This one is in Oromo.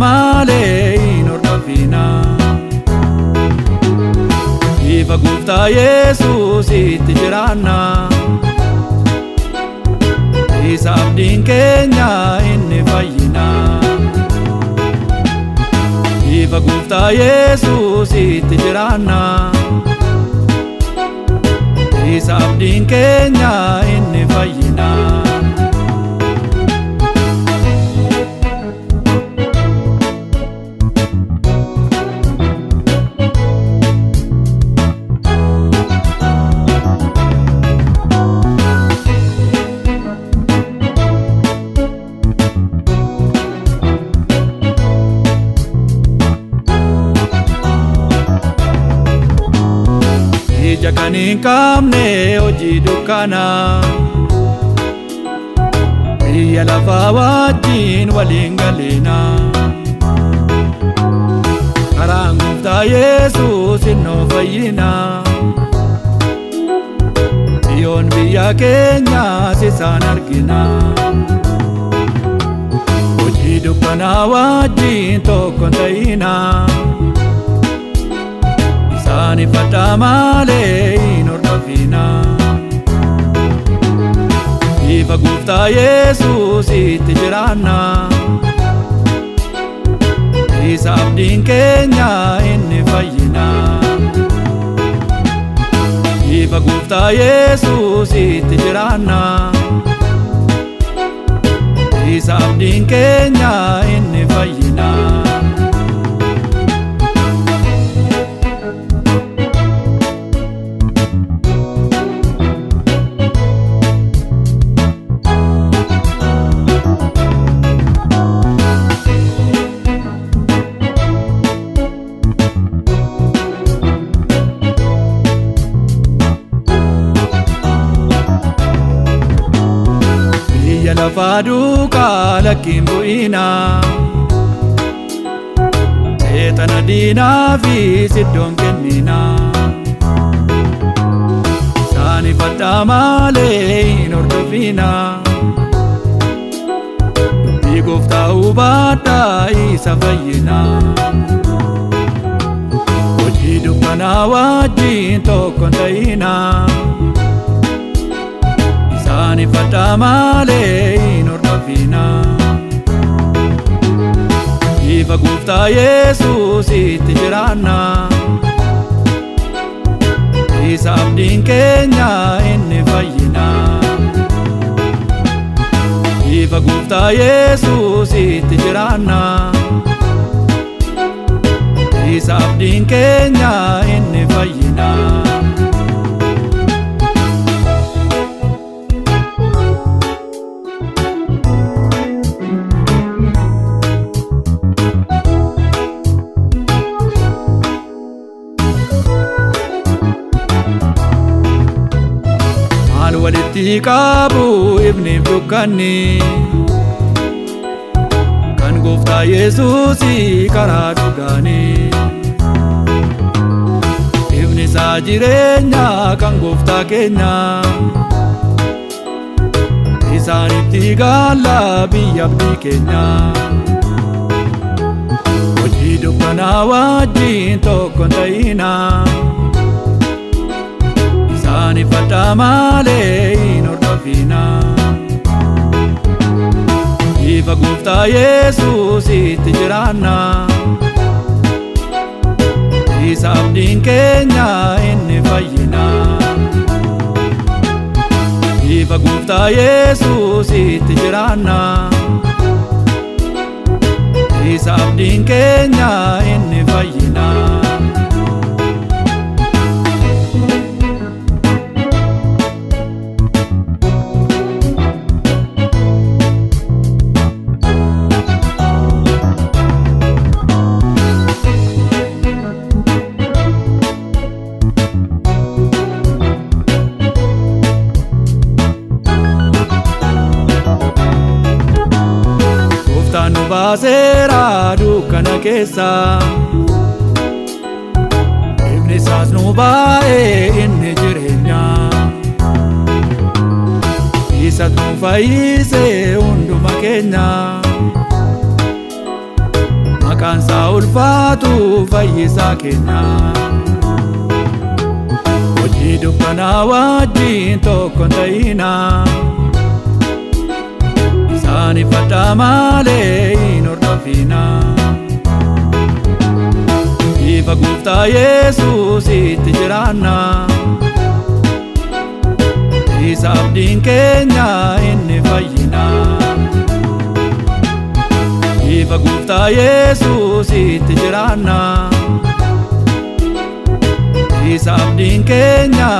malee hin hordofina. Ifa Gooftaa Yesuus itti jiraanna. Isa abdiin keenya inni fayyina. Ifa Gooftaa Yesuus itti jiraanna. Isa abdiin keenya inni fayyina. Ija kan hin qabne hojii dukkanaa, biyya lafaa wajjin waliin galina. Karaan Gooftaa Yesuus innoo fayyina. Xiyoon biyya keenyaas isaan argina. Hojii dukkanaa wajjin tokko hin ta'ina. Ifadha malee hin hordofina. Ifa Gooftaa Yesuus itti jiraanna. Isa abdiin keenya inni fayyina. Ifa Gooftaa Yesuus itti jiraanna. Isa abdiin keenya inni fayyina. Lafa duukaa lakkiin bu'ina. Seexana diinaa fi siddoon kennina. Isaan ifadha malee hin hordofina. Dubbii Gooftaa hubadhaa isa fayyina. Hojii dukkanaa wajjin tokko hin ta'ina. Isaan ifadha malee hin hordofina. Ifa Gooftaa Yesuus itti jiraanna. Isa abdiin keenya inni fayyina. Ifa Gooftaa Yesuus itti jiraanna. Isa abdiin keenya inni fayyina. Walitti qabu ifni dukkanni. Kan Gooftaa Yesuus karaa dhugaani. Ifni isaa jireenya kan Gooftaa keenya. Isaanitti gaalla biyya abdii keenya. Hojii dukkanaa wajjin tokko hin ta'ina. Isaan ifadha malee hin hordofina. Ifa Gooftaa Yesuus itti jiraanna. Isa abdiin keenya inni fayyina. Ifa Gooftaa Yesuus itti jiraanna. Isa abdiin keenya inni fayyina. Nu baaseera dukkana keessa. Ifni isaas nu baay'ee inni jireenya. Isa nu fayyise hunduma keenya. maqaansaa ulfaatu fayyisaa keenya. Hojii dukkanaa wajjin tokko hin ta'inaa, isaan ifadhaa malee hin hordofinaa. Ifa Gooftaa Yesuusitti jiraannaa, isa abdiin keenya inni fayyinaa. Ifa Gooftaa Yesuusitti jiraannaa, isa abdiin keenya